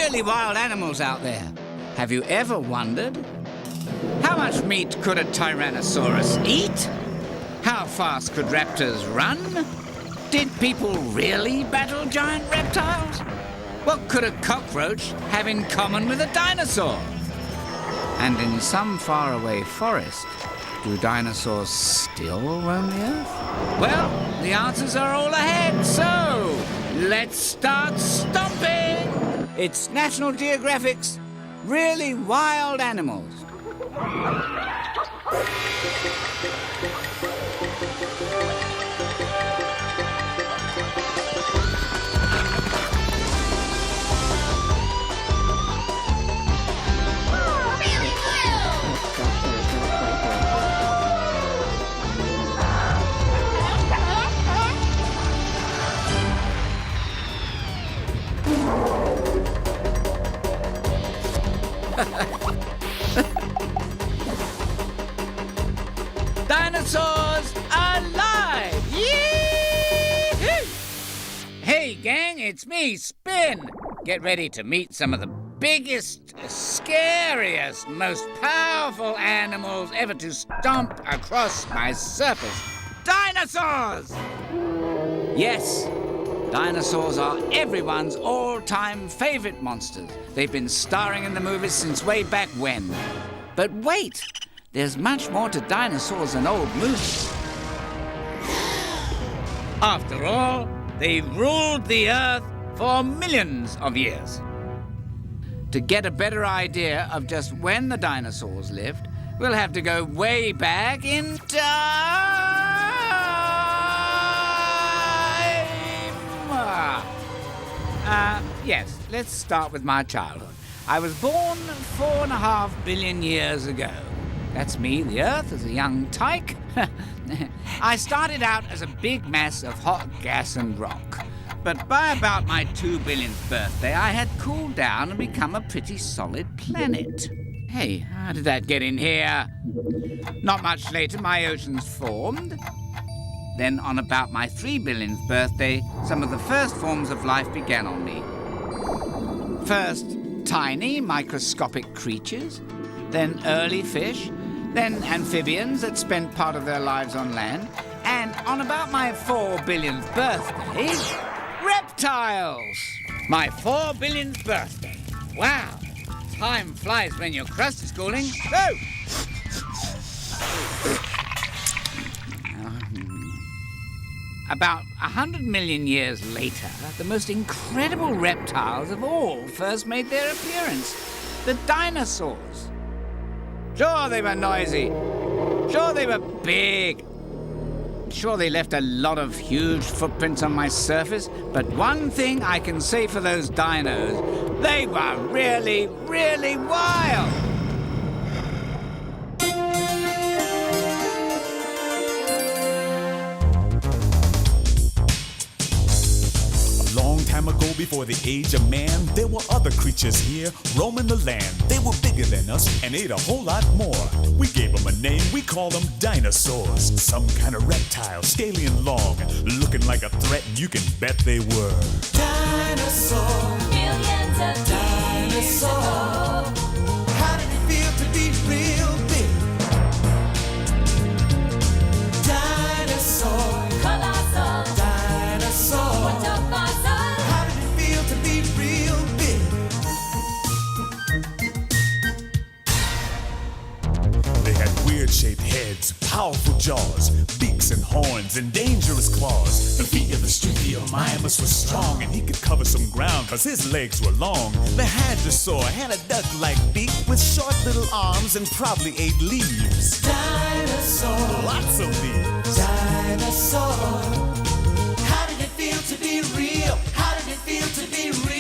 really wild animals out there. Have you ever wondered? How much meat could a Tyrannosaurus eat? How fast could raptors run? Did people really battle giant reptiles? What could a cockroach have in common with a dinosaur? And in some faraway forest, do dinosaurs still roam the earth? Well, the answers are all ahead, so let's start stomping! It's National Geographic's Really Wild Animals. Dinosaurs alive! Yee-hoo! Hey, gang, it's me, Spin. Get ready to meet some of the biggest, scariest, most powerful animals ever to stomp across my surface. Dinosaurs! Yes, dinosaurs are everyone's all-time favorite monsters. They've been starring in the movies since way back when. But wait! There's much more to dinosaurs than old movies. After all, they ruled the Earth for millions of years. To get a better idea of just when the dinosaurs lived, we'll have to go way back in time. Yes, let's start with my childhood. I was born 4.5 billion years ago. That's me, the Earth, as a young tyke. I started out as a big mass of hot gas and rock. But by about my 2 billionth birthday, I had cooled down and become a pretty solid planet. Hey, how did that get in here? Not much later, my oceans formed. Then on about my 3 billionth birthday, some of the first forms of life began on me. First, tiny, microscopic creatures. Then early fish. Then amphibians that spent part of their lives on land. And on about my 4 billionth birthday, reptiles! My 4 billionth birthday. Wow! Time flies when your crust is cooling. Go! About 100 million years later, the most incredible reptiles of all first made their appearance. The dinosaurs. Sure, they were noisy. Sure, they were big. Sure, they left a lot of huge footprints on my surface. But one thing I can say for those dinos, they were really, really wild. Time ago, before the age of man, there were other creatures here roaming the land. They were bigger than us and ate a whole lot more. We gave them a name, we call them dinosaurs. Some kind of reptile, scaly and long, looking like a threat, and you can bet they were. Dinosaurs, millions of dinosaurs. How did it feel to be real big? Dinosaur, colossal. Dinosaur, what a puzzle. Weird-shaped heads, powerful jaws, beaks and horns, and dangerous claws. The feet of the Struthiomimus were strong, and he could cover some ground, cause his legs were long. The Hadrosaur had a duck-like beak with short little arms and probably ate leaves. Dinosaur, lots of leaves. Dinosaur, how did it feel to be real? How did it feel to be real?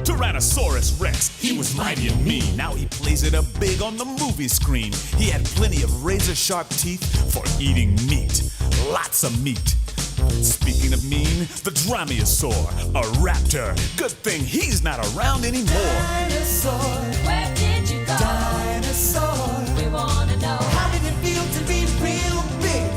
Tyrannosaurus Rex, he was mighty and mean. Now he plays it up big on the movie screen. He had plenty of razor-sharp teeth for eating meat. Lots of meat. Speaking of mean, the Dromaeosaur, a raptor. Good thing he's not around anymore. Dinosaur, where did you go? Dinosaur, we wanna know. How did it feel to be real big?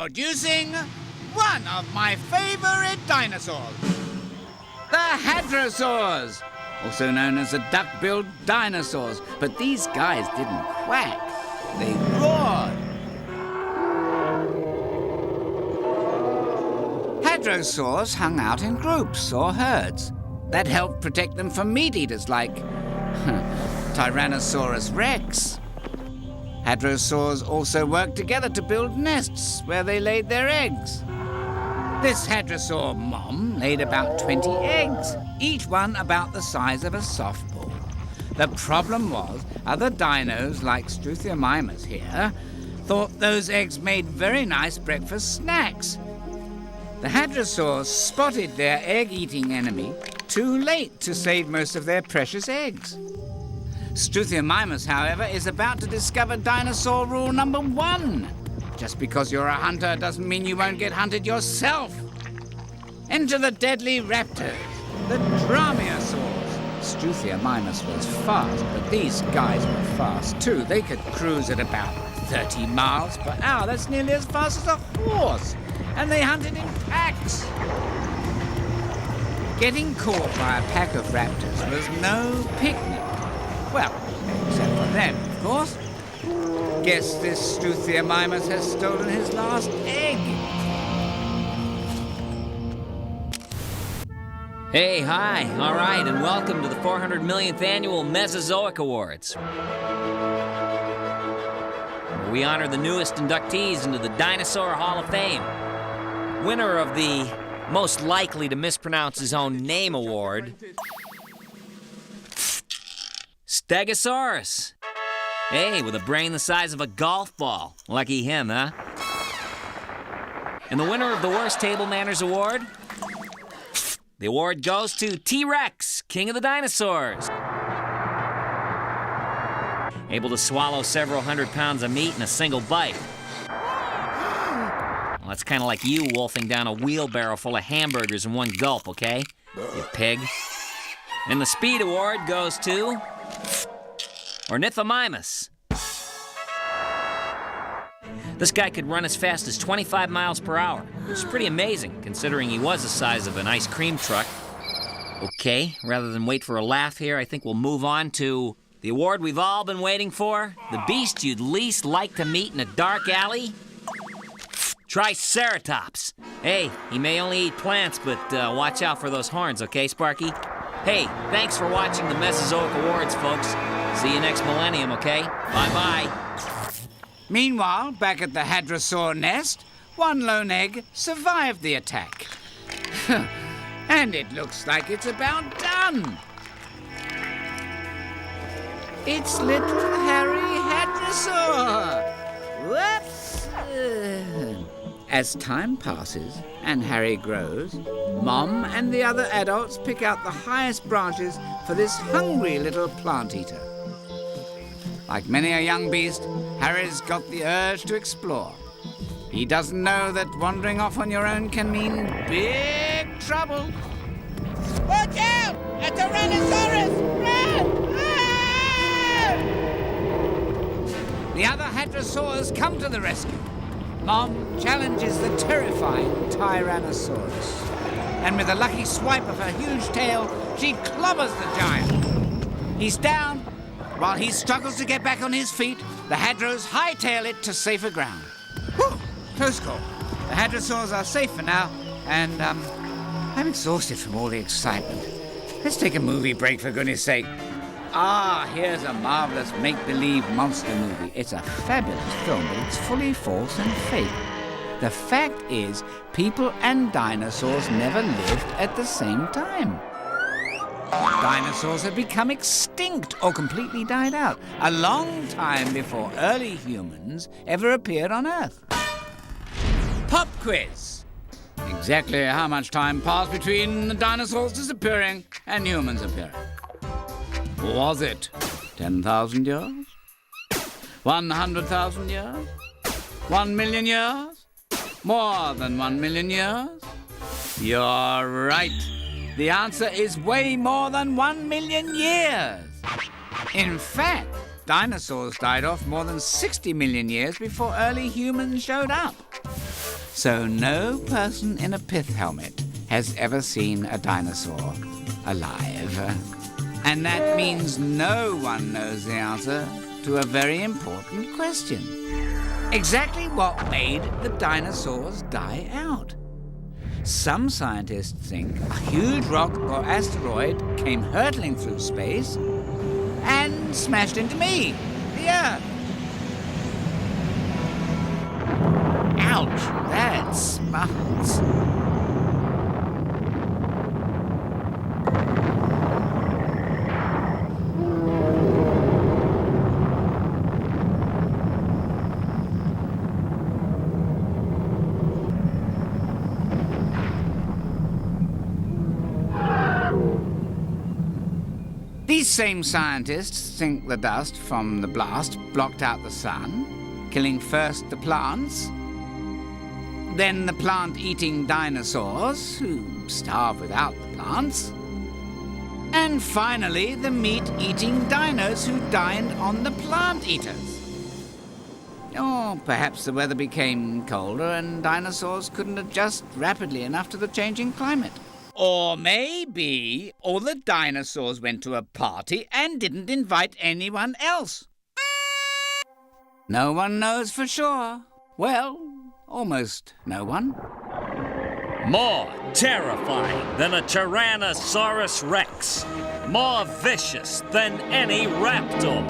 Introducing one of my favorite dinosaurs, the hadrosaurs, also known as the duck-billed dinosaurs. But these guys didn't quack, they roared. Hadrosaurs hung out in groups or herds. That helped protect them from meat-eaters like Tyrannosaurus rex. Hadrosaurs also worked together to build nests where they laid their eggs. This hadrosaur mom laid about 20 eggs, each one about the size of a softball. The problem was, other dinos like Struthiomimus here thought those eggs made very nice breakfast snacks. The hadrosaurs spotted their egg-eating enemy too late to save most of their precious eggs. Struthiomimus, however, is about to discover dinosaur rule number 1. Just because you're a hunter doesn't mean you won't get hunted yourself. Enter the deadly raptors, the dromaeosaurs. Struthiomimus was fast, but these guys were fast too. They could cruise at about 30 miles per hour. That's nearly as fast as a horse. And they hunted in packs. Getting caught by a pack of raptors was no picnic. Well, except for them, of course. Guess this Struthiomimus has stolen his last egg. Hey, hi, all right, and welcome to the 400 millionth annual Mesozoic Awards. Where we honor the newest inductees into the Dinosaur Hall of Fame. Winner of the most likely to mispronounce his own name award, Stegosaurus. Hey, with a brain the size of a golf ball. Lucky him, huh? And the winner of the worst table manners award, the award goes to T-Rex, king of the dinosaurs. Able to swallow several hundred pounds of meat in a single bite. Well, that's kind of like you wolfing down a wheelbarrow full of hamburgers in one gulp, okay? You pig. And the speed award goes to Ornithomimus. This guy could run as fast as 25 miles per hour, which is pretty amazing, considering he was the size of an ice cream truck. Okay, rather than wait for a laugh here, I think we'll move on to the award we've all been waiting for. The beast you'd least like to meet in a dark alley? Triceratops. Hey, he may only eat plants, but watch out for those horns, okay, Sparky? Hey, thanks for watching the Mesozoic Awards, folks. See you next millennium, okay? Bye-bye. Meanwhile, back at the hadrosaur nest, one lone egg survived the attack. And it looks like it's about done. It's little Harry Hadrosaur. Whoops. As time passes and Harry grows, Mom and the other adults pick out the highest branches for this hungry little plant eater. Like many a young beast, Harry's got the urge to explore. He doesn't know that wandering off on your own can mean big trouble. Watch out! A Tyrannosaurus! Run! Ah! The other hadrosaurs come to the rescue. Mom challenges the terrifying Tyrannosaurus. And with a lucky swipe of her huge tail, she clobbers the giant. He's down. While he struggles to get back on his feet, the hadros hightail it to safer ground. Whew! Close call. The hadrosaurs are safe for now, and I'm exhausted from all the excitement. Let's take a movie break, for goodness sake. Here's a marvelous make-believe monster movie. It's a fabulous film, but it's fully false and fake. The fact is, people and dinosaurs never lived at the same time. Dinosaurs had become extinct or completely died out a long time before early humans ever appeared on Earth. Pop quiz. Exactly how much time passed between the dinosaurs disappearing and humans appearing? Was it 10,000 years? 100,000 years? 1 million years? More than 1 million years? You're right. The answer is way more than 1 million years. In fact, dinosaurs died off more than 60 million years before early humans showed up. So no person in a pith helmet has ever seen a dinosaur alive. And that means no one knows the answer to a very important question. Exactly what made the dinosaurs die out? Some scientists think a huge rock or asteroid came hurtling through space and smashed into me, the Earth. Ouch, that smarts. These same scientists think the dust from the blast blocked out the sun, killing first the plants, then the plant-eating dinosaurs, who starve without the plants, and finally the meat-eating dinos who dined on the plant-eaters. Or perhaps the weather became colder and dinosaurs couldn't adjust rapidly enough to the changing climate. Or maybe all the dinosaurs went to a party and didn't invite anyone else. No one knows for sure. Well, almost no one. More terrifying than a Tyrannosaurus Rex. More vicious than any raptor.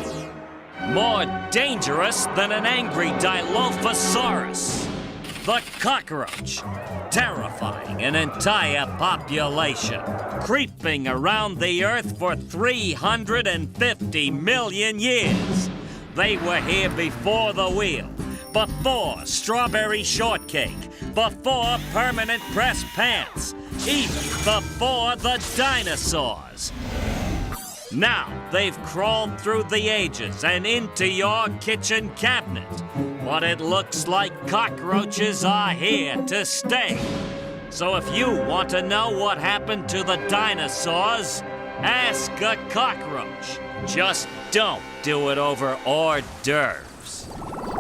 More dangerous than an angry Dilophosaurus. The cockroach, terrifying an entire population, creeping around the Earth for 350 million years. They were here before the wheel, before strawberry shortcake, before permanent press pants, even before the dinosaurs. Now they've crawled through the ages and into your kitchen cabinet. What it looks like cockroaches are here to stay. So if you want to know what happened to the dinosaurs, ask a cockroach. Just don't do it over hors d'oeuvres.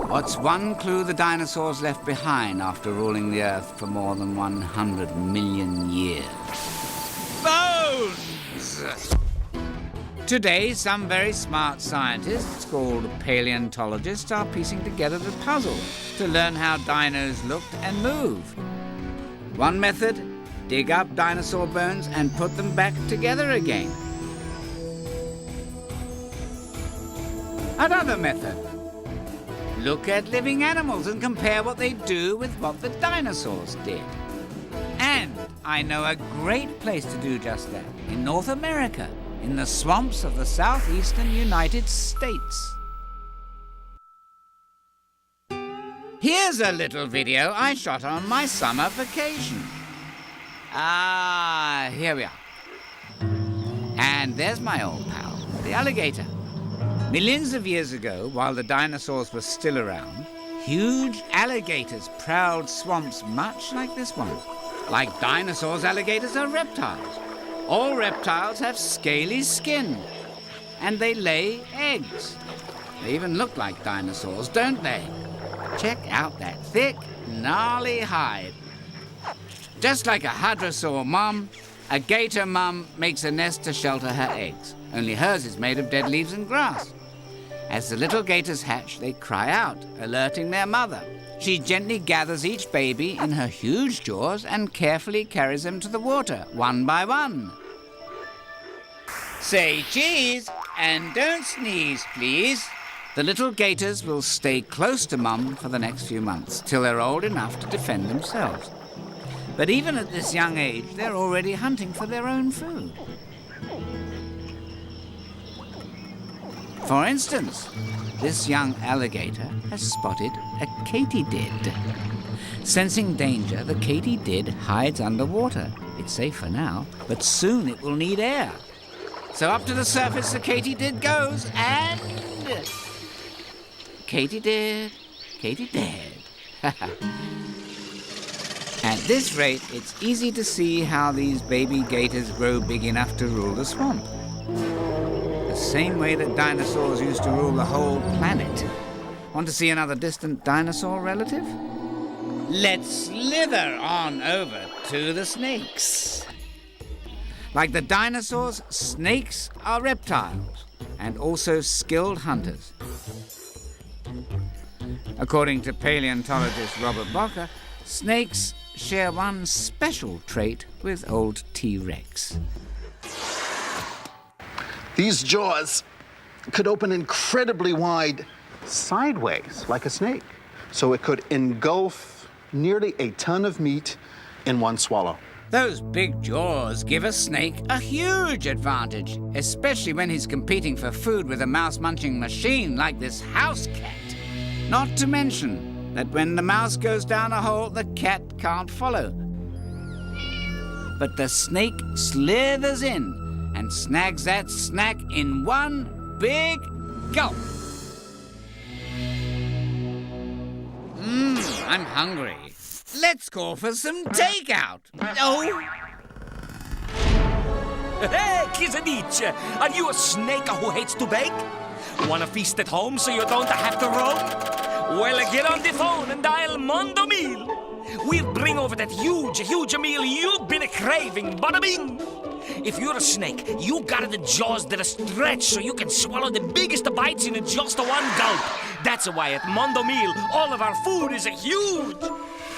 What's one clue the dinosaurs left behind after ruling the Earth for more than 100 million years? Bones! Today, some very smart scientists called paleontologists are piecing together the puzzle to learn how dinos looked and moved. One method, dig up dinosaur bones and put them back together again. Another method, look at living animals and compare what they do with what the dinosaurs did. And I know a great place to do just that, in North America, in the swamps of the southeastern United States. Here's a little video I shot on my summer vacation. Here we are. And there's my old pal, the alligator. Millions of years ago, while the dinosaurs were still around, huge alligators prowled swamps much like this one. Like dinosaurs, alligators are reptiles. All reptiles have scaly skin, and they lay eggs. They even look like dinosaurs, don't they? Check out that thick, gnarly hide. Just like a hadrosaur mum, a gator mum makes a nest to shelter her eggs, only hers is made of dead leaves and grass. As the little gators hatch, they cry out, alerting their mother. She gently gathers each baby in her huge jaws and carefully carries them to the water, one by one. Say cheese, and don't sneeze, please. The little gators will stay close to Mum for the next few months, till they're old enough to defend themselves. But even at this young age, they're already hunting for their own food. For instance, this young alligator has spotted a katydid. Sensing danger, the katydid hides underwater. It's safe for now, but soon it will need air. So up to the surface the katydid goes, and... Katydid. At this rate, it's easy to see how these baby gators grow big enough to rule the swamp. The same way that dinosaurs used to rule the whole planet. Want to see another distant dinosaur relative? let's slither on over to the snakes. Like the dinosaurs, snakes are reptiles and also skilled hunters. According to paleontologist Robert Barker, snakes share one special trait with old T-Rex. These jaws could open incredibly wide sideways, like a snake. So it could engulf nearly a ton of meat in one swallow. Those big jaws give a snake a huge advantage, especially when he's competing for food with a mouse-munching machine like this house cat. Not to mention that when the mouse goes down a hole, the cat can't follow. But the snake slithers in and snags that snack in one big gulp. I'm hungry. Let's call for some takeout. Oh! Hey, Kizadich, are you a snake who hates to bake? Want to feast at home so you don't have to roam? Well, get on the phone and dial Mondo Meal. We'll bring over that huge meal you've been craving. Bada bing! If you're a snake, you got the jaws that are stretched so you can swallow the biggest bites in just one gulp. That's why at Mondo Meal, all of our food is huge.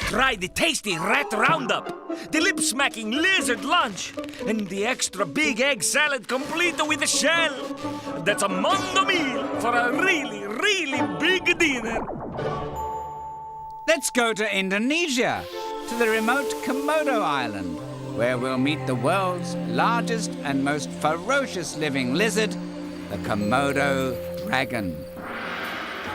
Try the tasty rat roundup, the lip-smacking lizard lunch, and the extra big egg salad complete with a shell. That's a Mondo Meal for a really, really big dinner. Let's go to Indonesia, to the remote Komodo Island, where we'll meet the world's largest and most ferocious living lizard, the Komodo dragon.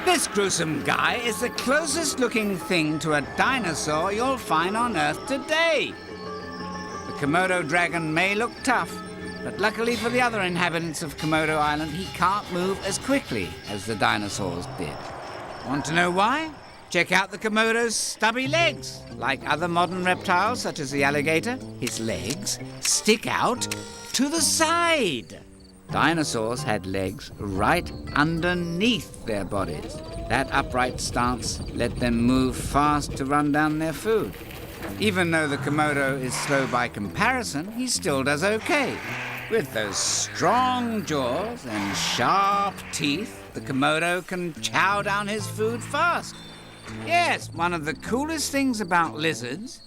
This gruesome guy is the closest looking thing to a dinosaur you'll find on Earth today. The Komodo dragon may look tough, but luckily for the other inhabitants of Komodo Island, he can't move as quickly as the dinosaurs did. Want to know why? Check out the Komodo's stubby legs. Like other modern reptiles, such as the alligator, his legs stick out to the side. Dinosaurs had legs right underneath their bodies. That upright stance let them move fast to run down their food. Even though the Komodo is slow by comparison, he still does okay. With those strong jaws and sharp teeth, the Komodo can chow down his food fast. Yes, one of the coolest things about lizards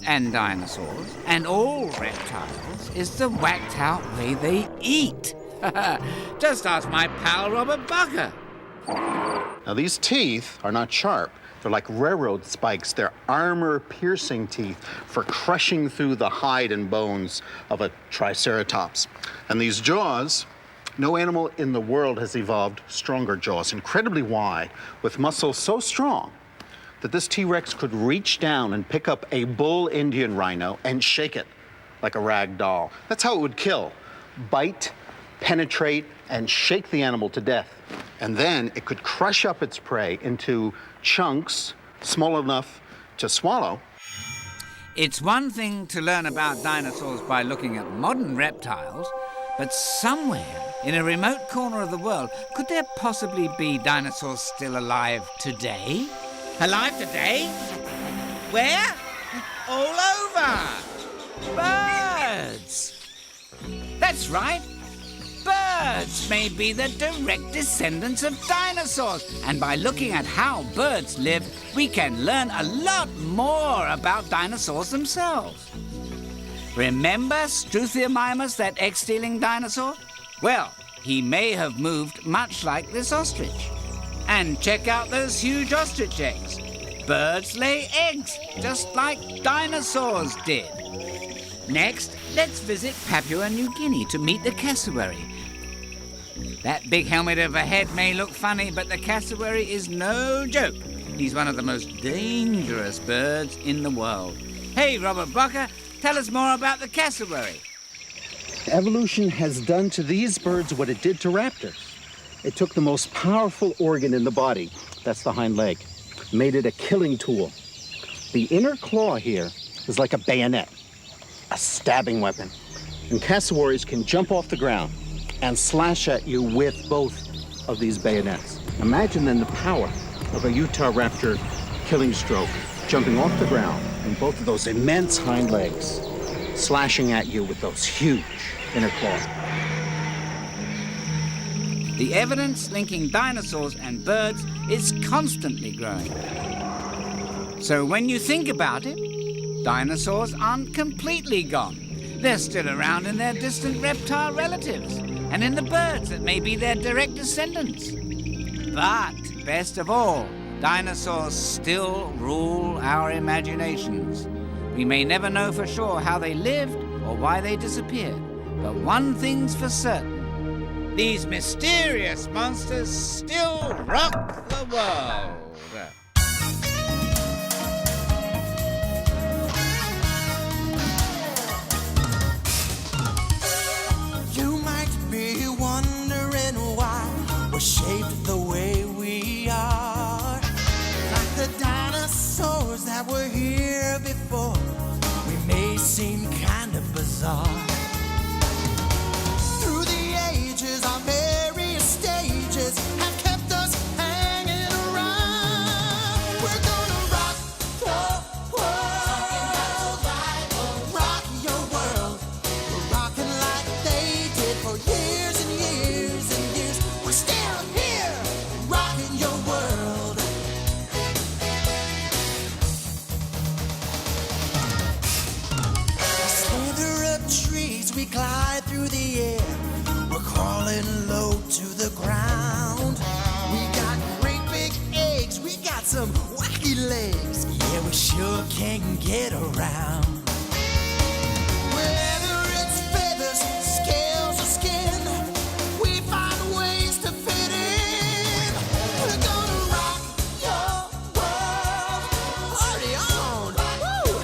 and dinosaurs and all reptiles is the whacked-out way they eat. Just ask my pal Robert Barker. Now, these teeth are not sharp. They're like railroad spikes. They're armor-piercing teeth for crushing through the hide and bones of a triceratops. And these jaws, no animal in the world has evolved stronger jaws, incredibly wide, with muscles so strong that this T-Rex could reach down and pick up a bull Indian rhino and shake it like a rag doll. That's how it would kill. Bite, penetrate, and shake the animal to death. And then it could crush up its prey into chunks small enough to swallow. It's one thing to learn about dinosaurs by looking at modern reptiles, but somewhere in a remote corner of the world, could there possibly be dinosaurs still alive today? Alive today? Where? All over! Birds! That's right. Birds may be the direct descendants of dinosaurs. And by looking at how birds live, we can learn a lot more about dinosaurs themselves. Remember Struthiomimus, that egg-stealing dinosaur? Well, he may have moved much like this ostrich. And check out those huge ostrich eggs. Birds lay eggs, just like dinosaurs did. Next, let's visit Papua New Guinea to meet the cassowary. That big helmet overhead may look funny, but the cassowary is no joke. He's one of the most dangerous birds in the world. Hey, Robert Barker, tell us more about the cassowary. Evolution has done to these birds what it did to raptors. It took the most powerful organ in the body, that's the hind leg, made it a killing tool. The inner claw here is like a bayonet, a stabbing weapon. And cassowaries can jump off the ground and slash at you with both of these bayonets. Imagine then the power of a Utah raptor killing stroke. jumping off the ground on both of those immense hind legs, slashing at you with those huge inner claws. The evidence linking dinosaurs and birds is constantly growing. So when you think about it, dinosaurs aren't completely gone. They're still around in their distant reptile relatives and in the birds that may be their direct descendants. But, best of all, dinosaurs still rule our imaginations. We may never know for sure how they lived or why they disappeared, but one thing's for certain. These mysterious monsters still rock the world. You might be wondering why we're shaped the way we are. Like the dinosaurs that were here before, we may seem kind of bizarre. Through the ages, our various stages have kept us hanging around. We're gonna rock your world, rock your world. We're rocking like they did for years and years and years. We're still here, rocking your world. We slither up trees, we glide through the air. We're crawling low to the ground. We got great big eggs, we got some wacky legs. Yeah, we sure can get around. Whether it's feathers, scales, or skin, we find ways to fit in. We're gonna rock your world. Party on! Woo!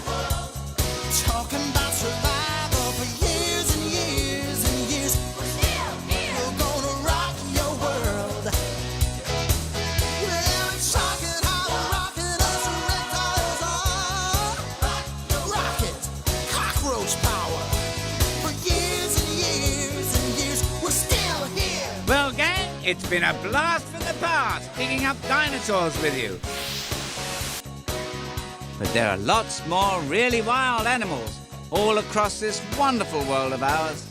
Talking about survival for years and years and years. We're gonna rock your world. Well, it's shocking how rocking us reptiles are. Rocket, cockroach power. For years and years and years, we're still here. Well, gang, it's been a blast from the past digging up dinosaurs with you. But there are lots more really wild animals all across this wonderful world of ours.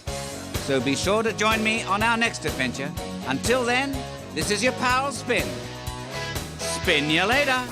So be sure to join me on our next adventure. Until then, this is your pal Spin. Spin you later.